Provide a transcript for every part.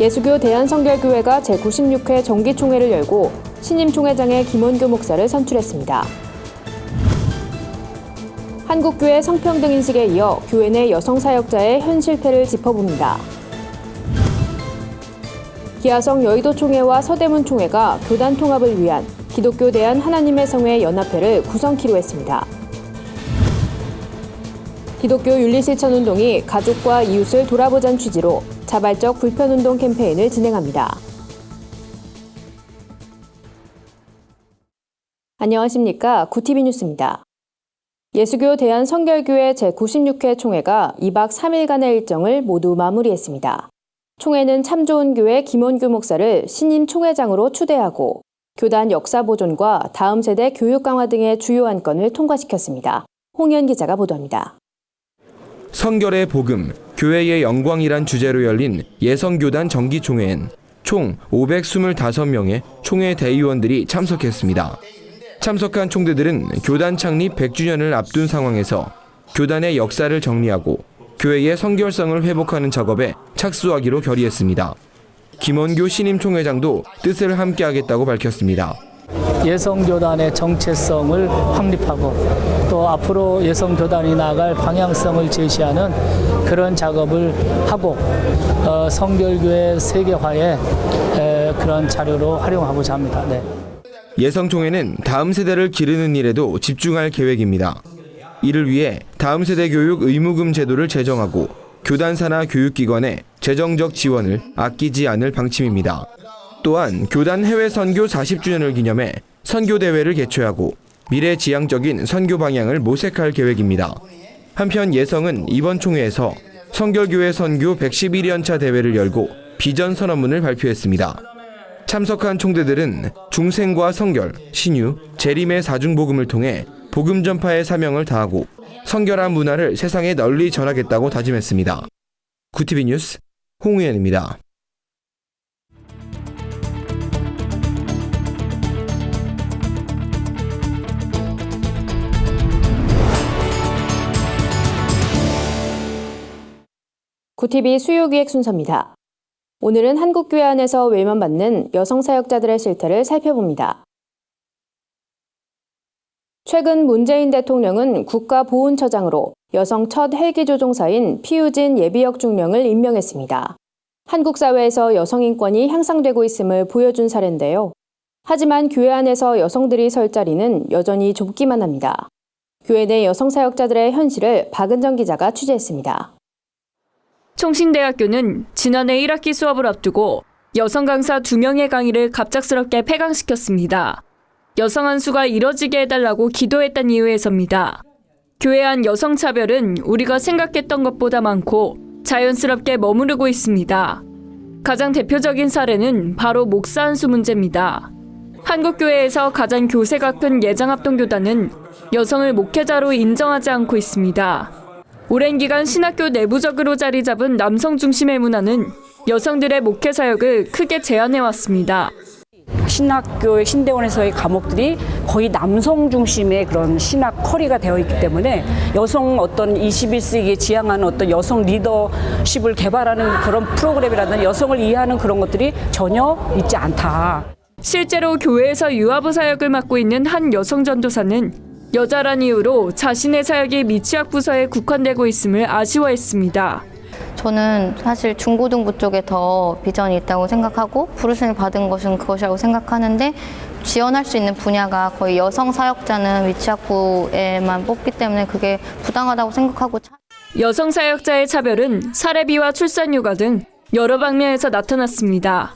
예수교 대한성결교회가 제96회 정기총회를 열고 신임 총회장에 김원교 목사를 선출했습니다. 한국교회 성평등 인식에 이어 교회 내 여성 사역자의 현 실태를 짚어봅니다. 기아성 여의도총회와 서대문 총회가 교단 통합을 위한 기독교 대한 하나님의 성회 연합회를 구성키로 했습니다. 기독교 윤리실천운동이 가족과 이웃을 돌아보자는 취지로 자발적 불편운동 캠페인을 진행합니다. 안녕하십니까. 구티비 뉴스입니다. 예수교 대한성결교회 제96회 총회가 2박 3일간의 일정을 모두 마무리했습니다. 총회는 참 좋은 교회 김원교 목사를 신임 총회장으로 추대하고 교단 역사 보존과 다음 세대 교육 강화 등의 주요 안건을 통과시켰습니다. 홍현 기자가 보도합니다. 성결의 복음, 교회의 영광이란 주제로 열린 예성교단 정기총회엔 총 525명의 총회 대의원들이 참석했습니다. 참석한 총대들은 교단 창립 100주년을 앞둔 상황에서 교단의 역사를 정리하고 교회의 성결성을 회복하는 작업에 착수하기로 결의했습니다. 김원교 신임 총회장도 뜻을 함께하겠다고 밝혔습니다. 예성교단의 정체성을 확립하고 또 앞으로 예성교단이 나아갈 방향성을 제시하는 그런 작업을 하고 성결교회 세계화의 그런 자료로 활용하고자 합니다. 네. 예성총회는 다음 세대를 기르는 일에도 집중할 계획입니다. 이를 위해 다음 세대 교육 의무금 제도를 제정하고 교단사나 교육기관의 재정적 지원을 아끼지 않을 방침입니다. 또한 교단 해외 선교 40주년을 기념해 선교대회를 개최하고 미래지향적인 선교 방향을 모색할 계획입니다. 한편 예성은 이번 총회에서 성결교회 선교 111년차 대회를 열고 비전 선언문을 발표했습니다. 참석한 총대들은 중생과 성결, 신유, 재림의 사중복음을 통해 복음 전파의 사명을 다하고 성결한 문화를 세상에 널리 전하겠다고 다짐했습니다. 구티비 뉴스 홍우현입니다. 구티비 수요기획 순서입니다. 오늘은 한국교회 안에서 외면받는 여성 사역자들의 실태를 살펴봅니다. 최근 문재인 대통령은 국가보훈처장으로 여성 첫 헬기 조종사인 피우진 예비역 중령을 임명했습니다. 한국 사회에서 여성 인권이 향상되고 있음을 보여준 사례인데요. 하지만 교회 안에서 여성들이 설 자리는 여전히 좁기만 합니다. 교회 내 여성 사역자들의 현실을 박은정 기자가 취재했습니다. 총신대학교는 지난해 1학기 수업을 앞두고 여성 강사 2명의 강의를 갑작스럽게 폐강시켰습니다. 여성 한 수가 이뤄지게 해달라고 기도했던 이유에서입니다. 교회 안 여성 차별은 우리가 생각했던 것보다 많고 자연스럽게 머무르고 있습니다. 가장 대표적인 사례는 바로 목사 한 수 문제입니다. 한국교회에서 가장 교세가 큰 예장합동교단은 여성을 목회자로 인정하지 않고 있습니다. 오랜 기간 신학교 내부적으로 자리 잡은 남성 중심의 문화는 여성들의 목회 사역을 크게 제한해왔습니다. 신학교의 신대원에서의 과목들이 거의 남성 중심의 그런 신학 커리가 되어 있기 때문에 여성 어떤 21세기에 지향하는 어떤 여성 리더십을 개발하는 그런 프로그램이라든지 여성을 이해하는 그런 것들이 전혀 있지 않다. 실제로 교회에서 유아부 사역을 맡고 있는 한 여성 전도사는 여자란 이유로 자신의 사역이 미취학 부서에 국한되고 있음을 아쉬워했습니다. 저는 사실 중고등부 쪽에 더 비전이 있다고 생각하고 부르심을 받은 것은 그것이라고 생각하는데 지원할 수 있는 분야가 거의 여성 사역자는 미취학부에만 뽑기 때문에 그게 부당하다고 생각하고 여성 사역자의 차별은 사례비와 출산휴가 등 여러 방면에서 나타났습니다.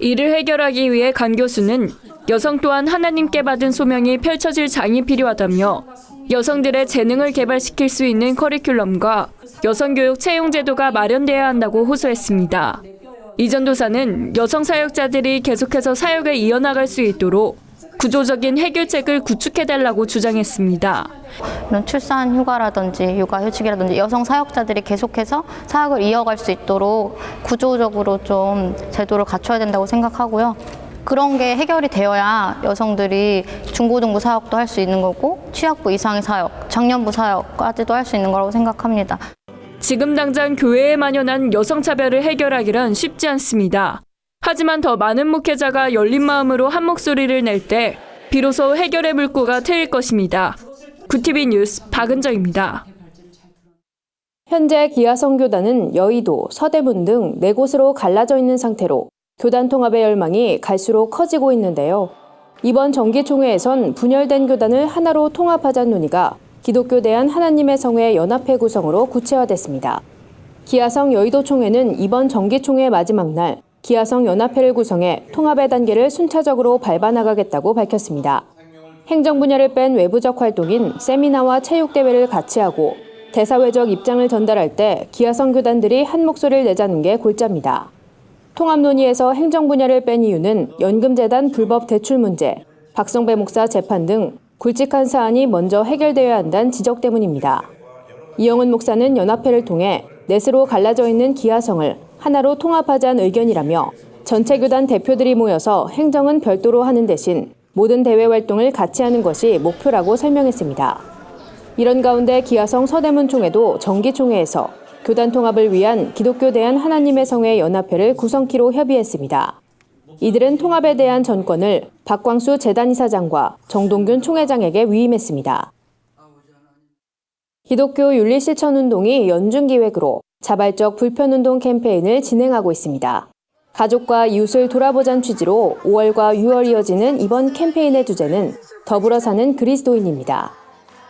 이를 해결하기 위해 간 교수는 여성 또한 하나님께 받은 소명이 펼쳐질 장이 필요하다며 여성들의 재능을 개발시킬 수 있는 커리큘럼과 여성교육 채용제도가 마련돼야 한다고 호소했습니다. 이 전도사는 여성 사역자들이 계속해서 사역을 이어나갈 수 있도록 구조적인 해결책을 구축해달라고 주장했습니다. 이런 출산 휴가라든지 육아휴직이라든지 여성 사역자들이 계속해서 사역을 이어갈 수 있도록 구조적으로 좀 제도를 갖춰야 된다고 생각하고요. 그런 게 해결이 되어야 여성들이 중고등부 사역도 할 수 있는 거고 취학부 이상의 사역, 장년부 사역까지도 할 수 있는 거라고 생각합니다. 지금 당장 교회에 만연한 여성차별을 해결하기란 쉽지 않습니다. 하지만 더 많은 목회자가 열린 마음으로 한 목소리를 낼 때 비로소 해결의 물꼬가 트일 것입니다. 구티비 뉴스 박은정입니다. 현재 기아성교단은 여의도, 서대문 등 4곳으로 갈라져 있는 상태로 교단 통합의 열망이 갈수록 커지고 있는데요. 이번 정기총회에선 분열된 교단을 하나로 통합하자는 논의가 기독교 대한 하나님의 성회 연합회 구성으로 구체화됐습니다. 기아성 여의도 총회는 이번 정기총회 마지막 날 기아성 연합회를 구성해 통합의 단계를 순차적으로 밟아나가겠다고 밝혔습니다. 행정 분야를 뺀 외부적 활동인 세미나와 체육대회를 같이 하고 대사회적 입장을 전달할 때 기아성 교단들이 한 목소리를 내자는 게 골자입니다. 통합 논의에서 행정 분야를 뺀 이유는 연금재단 불법 대출 문제, 박성배 목사 재판 등 굵직한 사안이 먼저 해결되어야 한다는 지적 때문입니다. 이영은 목사는 연합회를 통해 넷으로 갈라져 있는 기아성을 하나로 통합하자는 의견이라며 전체 교단 대표들이 모여서 행정은 별도로 하는 대신 모든 대외 활동을 같이 하는 것이 목표라고 설명했습니다. 이런 가운데 기아성 서대문 총회도 정기총회에서 교단 통합을 위한 기독교 대한 하나님의 성회 연합회를 구성키로 협의했습니다. 이들은 통합에 대한 전권을 박광수 재단이사장과 정동균 총회장에게 위임했습니다. 기독교 윤리실천운동이 연중기획으로 자발적 불편운동 캠페인을 진행하고 있습니다. 가족과 이웃을 돌아보자는 취지로 5월과 6월 이어지는 이번 캠페인의 주제는 더불어 사는 그리스도인입니다.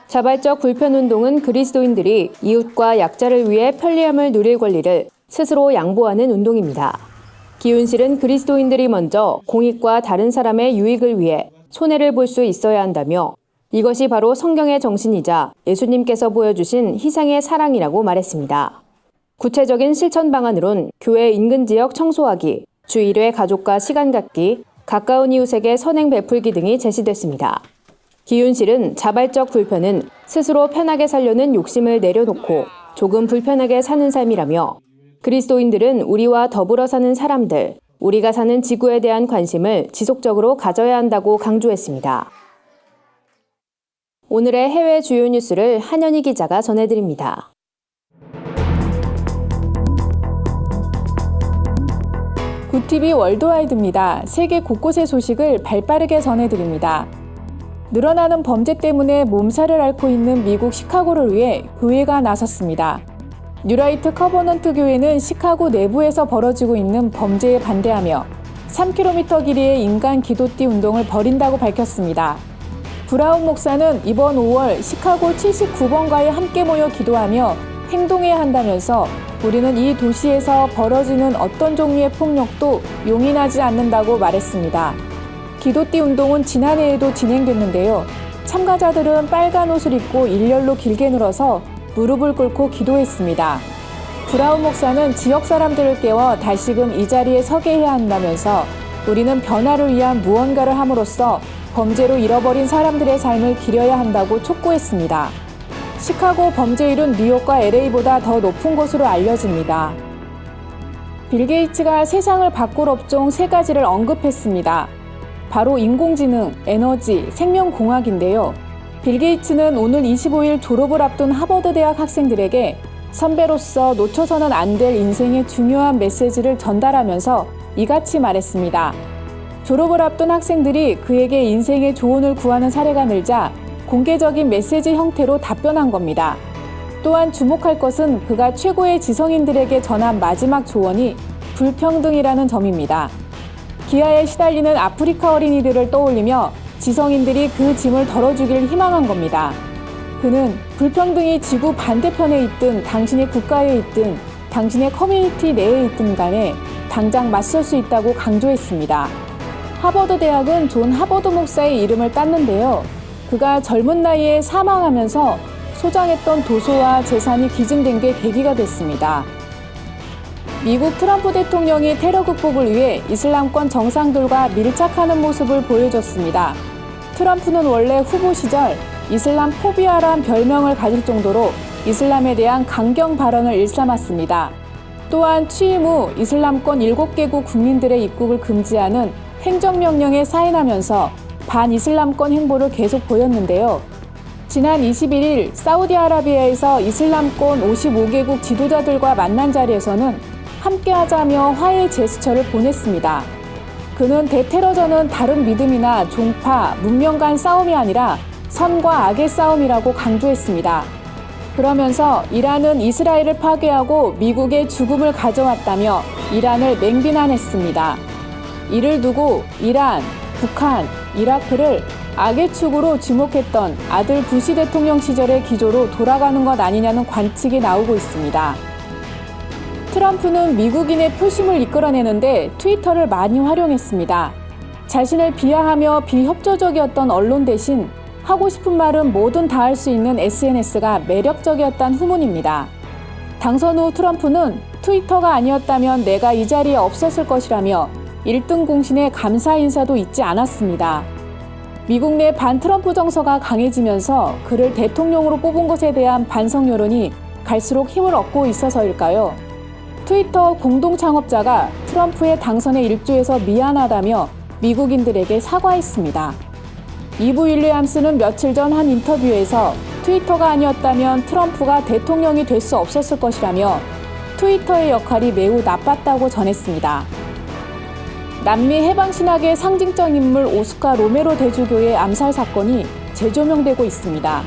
자발적 불편운동은 그리스도인들이 이웃과 약자를 위해 편리함을 누릴 권리를 스스로 양보하는 운동입니다. 기윤실은 그리스도인들이 먼저 공익과 다른 사람의 유익을 위해 손해를 볼 수 있어야 한다며 이것이 바로 성경의 정신이자 예수님께서 보여주신 희생의 사랑이라고 말했습니다. 구체적인 실천 방안으론 교회 인근 지역 청소하기, 주 1회 가족과 시간 갖기, 가까운 이웃에게 선행 베풀기 등이 제시됐습니다. 기윤실은 자발적 불편은 스스로 편하게 살려는 욕심을 내려놓고 조금 불편하게 사는 삶이라며 그리스도인들은 우리와 더불어 사는 사람들, 우리가 사는 지구에 대한 관심을 지속적으로 가져야 한다고 강조했습니다. 오늘의 해외 주요 뉴스를 한현희 기자가 전해드립니다. 구티비 월드와이드입니다. 세계 곳곳의 소식을 발빠르게 전해드립니다. 늘어나는 범죄 때문에 몸살을 앓고 있는 미국 시카고를 위해 교회가 나섰습니다. 뉴라이트 커버넌트 교회는 시카고 내부에서 벌어지고 있는 범죄에 반대하며 3km 길이의 인간 기도띠 운동을 벌인다고 밝혔습니다. 브라운 목사는 이번 5월 시카고 79번가에 함께 모여 기도하며 행동해야 한다면서 우리는 이 도시에서 벌어지는 어떤 종류의 폭력도 용인하지 않는다고 말했습니다. 기도띠 운동은 지난해에도 진행됐는데요. 참가자들은 빨간 옷을 입고 일렬로 길게 늘어서 무릎을 꿇고 기도했습니다. 브라운 목사는 지역 사람들을 깨워 다시금 이 자리에 서게 해야 한다면서 우리는 변화를 위한 무언가를 함으로써 범죄로 잃어버린 사람들의 삶을 기려야 한다고 촉구했습니다. 시카고 범죄율은 뉴욕과 LA보다 더 높은 것으로 알려집니다. 빌 게이츠가 세상을 바꿀 업종 3가지를 언급했습니다. 바로 인공지능, 에너지, 생명공학인데요. 빌 게이츠는 오늘 25일 졸업을 앞둔 하버드 대학 학생들에게 선배로서 놓쳐서는 안 될 인생의 중요한 메시지를 전달하면서 이같이 말했습니다. 졸업을 앞둔 학생들이 그에게 인생의 조언을 구하는 사례가 늘자 공개적인 메시지 형태로 답변한 겁니다. 또한 주목할 것은 그가 최고의 지성인들에게 전한 마지막 조언이 불평등이라는 점입니다. 기아에 시달리는 아프리카 어린이들을 떠올리며 지성인들이 그 짐을 덜어주길 희망한 겁니다. 그는 불평등이 지구 반대편에 있든 당신의 국가에 있든 당신의 커뮤니티 내에 있든 간에 당장 맞설 수 있다고 강조했습니다. 하버드 대학은 존 하버드 목사의 이름을 땄는데요. 그가 젊은 나이에 사망하면서 소장했던 도서와 재산이 기증된 게 계기가 됐습니다. 미국 트럼프 대통령이 테러 극복을 위해 이슬람권 정상들과 밀착하는 모습을 보여줬습니다. 트럼프는 원래 후보 시절 이슬람 포비아란 별명을 가질 정도로 이슬람에 대한 강경 발언을 일삼았습니다. 또한 취임 후 이슬람권 7개국 국민들의 입국을 금지하는 행정명령에 사인하면서 반이슬람권 행보를 계속 보였는데요. 지난 21일 사우디아라비아에서 이슬람권 55개국 지도자들과 만난 자리에서는 함께하자며 화해 제스처를 보냈습니다. 그는 대테러전은 다른 믿음이나 종파, 문명 간 싸움이 아니라 선과 악의 싸움이라고 강조했습니다. 그러면서 이란은 이스라엘을 파괴하고 미국의 죽음을 가져왔다며 이란을 맹비난했습니다. 이를 두고 이란, 북한, 이라크를 악의 축으로 지목했던 아들 부시 대통령 시절의 기조로 돌아가는 것 아니냐는 관측이 나오고 있습니다. 트럼프는 미국인의 표심을 이끌어내는데 트위터를 많이 활용했습니다. 자신을 비하하며 비협조적이었던 언론 대신 하고 싶은 말은 뭐든 다 할 수 있는 SNS가 매력적이었다는 후문입니다. 당선 후 트럼프는 트위터가 아니었다면 내가 이 자리에 없었을 것이라며 1등 공신에 감사 인사도 잊지 않았습니다. 미국 내 반트럼프 정서가 강해지면서 그를 대통령으로 뽑은 것에 대한 반성 여론이 갈수록 힘을 얻고 있어서일까요? 트위터 공동 창업자가 트럼프의 당선에 일조해서 미안하다며 미국인들에게 사과했습니다. 이브 윌리엄스는 며칠 전 한 인터뷰에서 트위터가 아니었다면 트럼프가 대통령이 될 수 없었을 것이라며 트위터의 역할이 매우 나빴다고 전했습니다. 남미 해방신학의 상징적 인물 오스카 로메로 대주교의 암살 사건이 재조명되고 있습니다.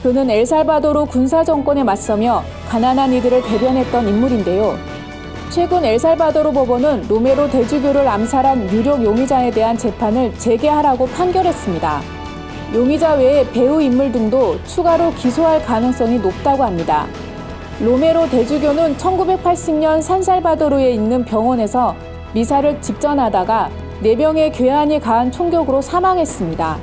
그는 엘살바도르 군사 정권에 맞서며 가난한 이들을 대변했던 인물인데요. 최근 엘살바도르 법원은 로메로 대주교를 암살한 유력 용의자에 대한 재판을 재개하라고 판결했습니다. 용의자 외에 배후 인물 등도 추가로 기소할 가능성이 높다고 합니다. 로메로 대주교는 1980년 산살바도르에 있는 병원에서 미사를 집전하다가 4명의 괴한이 가한 총격으로 사망했습니다.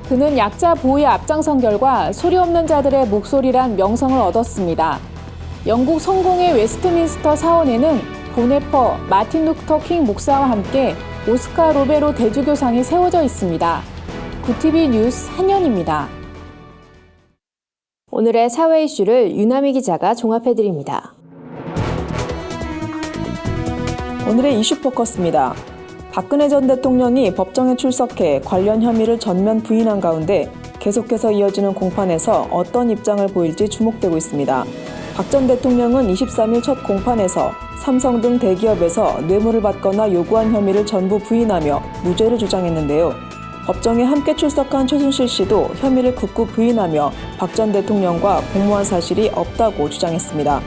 그는 약자 보호에 앞장선 결과 소리 없는 자들의 목소리란 명성을 얻었습니다. 영국 성공의 웨스트민스터 사원에는 보네퍼, 마틴 루터 킹 목사와 함께 오스카 로메로 대주교상이 세워져 있습니다. 구티비 뉴스 한연입니다. 오늘의 사회 이슈를 유남희 기자가 종합해드립니다. 오늘의 이슈 포커스입니다. 박근혜 전 대통령이 법정에 출석해 관련 혐의를 전면 부인한 가운데 계속해서 이어지는 공판에서 어떤 입장을 보일지 주목되고 있습니다. 박 전 대통령은 23일 첫 공판에서 삼성 등 대기업에서 뇌물을 받거나 요구한 혐의를 전부 부인하며 무죄를 주장했는데요. 법정에 함께 출석한 최순실 씨도 혐의를 굳고 부인하며 박 전 대통령과 공모한 사실이 없다고 주장했습니다.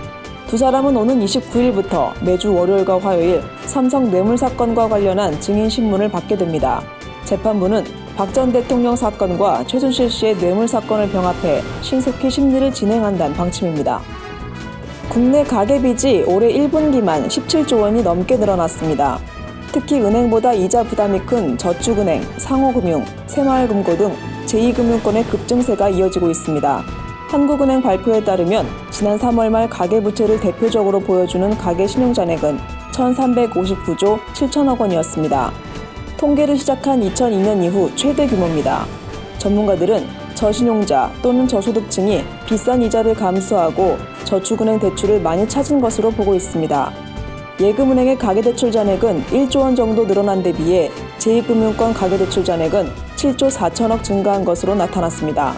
두 사람은 오는 29일부터 매주 월요일과 화요일 삼성 뇌물 사건과 관련한 증인 신문을 받게 됩니다. 재판부는 박 전 대통령 사건과 최순실 씨의 뇌물 사건을 병합해 신속히 심리를 진행한다는 방침입니다. 국내 가계빚이 올해 1분기만 17조 원이 넘게 늘어났습니다. 특히 은행보다 이자 부담이 큰 저축은행, 상호금융, 새마을금고 등 제2금융권의 급증세가 이어지고 있습니다. 한국은행 발표에 따르면 지난 3월 말 가계부채를 대표적으로 보여주는 가계신용잔액은 1,359조 7천억 원이었습니다. 통계를 시작한 2002년 이후 최대 규모입니다. 전문가들은 저신용자 또는 저소득층이 비싼 이자를 감수하고 저축은행 대출을 많이 찾은 것으로 보고 있습니다. 예금은행의 가계대출 잔액은 1조 원 정도 늘어난 데 비해 제2금융권 가계대출 잔액은 7조 4천억 증가한 것으로 나타났습니다.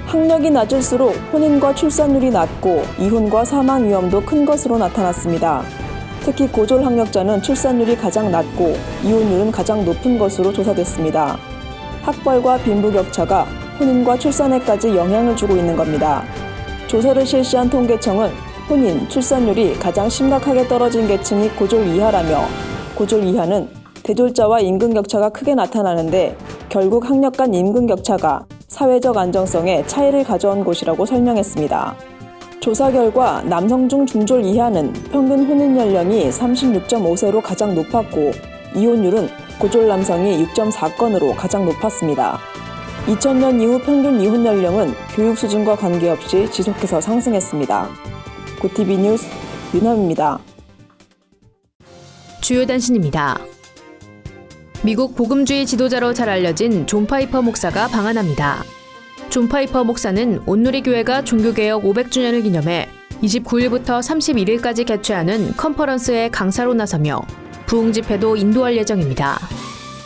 학력이 낮을수록 혼인과 출산율이 낮고 이혼과 사망 위험도 큰 것으로 나타났습니다. 특히 고졸 학력자는 출산율이 가장 낮고 이혼율은 가장 높은 것으로 조사됐습니다. 학벌과 빈부격차가 혼인과 출산에까지 영향을 주고 있는 겁니다. 조사를 실시한 통계청은 혼인, 출산율이 가장 심각하게 떨어진 계층이 고졸 이하라며 고졸 이하는 대졸자와 임금격차가 크게 나타나는데 결국 학력 간 임금격차가 사회적 안정성에 차이를 가져온 곳이라고 설명했습니다. 조사 결과 남성 중 중졸 이하는 평균 혼인 연령이 36.5세로 가장 높았고 이혼율은 고졸 남성이 6.4건으로 가장 높았습니다. 2000년 이후 평균 이혼 연령은 교육 수준과 관계없이 지속해서 상승했습니다. 고티비 뉴스 윤함입니다. 주요 단신입니다. 미국 복음주의 지도자로 잘 알려진 존 파이퍼 목사가 방한합니다. 존 파이퍼 목사는 온누리 교회가 종교개혁 500주년을 기념해 29일부터 31일까지 개최하는 컨퍼런스의 강사로 나서며 부흥 집회도 인도할 예정입니다.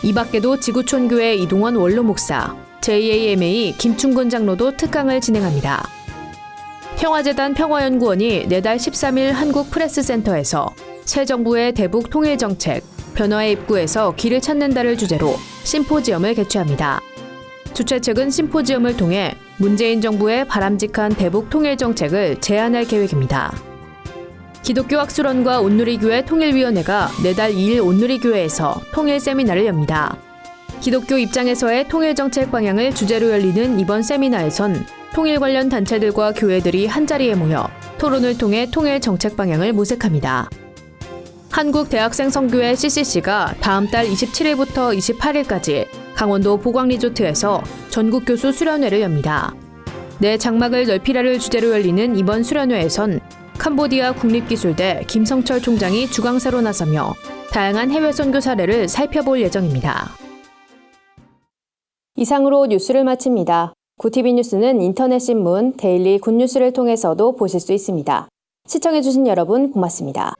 이 밖에도 지구촌교회 이동원 원로 목사, JAMA 김충근 장로도 특강을 진행합니다. 평화재단 평화연구원이 내달 13일 한국프레스센터에서 새 정부의 대북 통일정책, 변화의 입구에서 길을 찾는다를 주제로 심포지엄을 개최합니다. 주최 측은 심포지엄을 통해 문재인 정부의 바람직한 대북 통일정책을 제안할 계획입니다. 기독교 학술원과 온누리교회 통일위원회가 내달 2일 온누리교회에서 통일 세미나를 엽니다. 기독교 입장에서의 통일정책 방향을 주제로 열리는 이번 세미나에선 통일 관련 단체들과 교회들이 한자리에 모여 토론을 통해 통일 정책 방향을 모색합니다. 한국대학생 선교회 CCC가 다음 달 27일부터 28일까지 강원도 보광리조트에서 전국 교수 수련회를 엽니다. 내 장막을 넓히라를 주제로 열리는 이번 수련회에선 캄보디아 국립기술대 김성철 총장이 주강사로 나서며 다양한 해외 선교 사례를 살펴볼 예정입니다. 이상으로 뉴스를 마칩니다. 구TV 뉴스는 인터넷 신문 데일리 굿뉴스를 통해서도 보실 수 있습니다. 시청해주신 여러분 고맙습니다.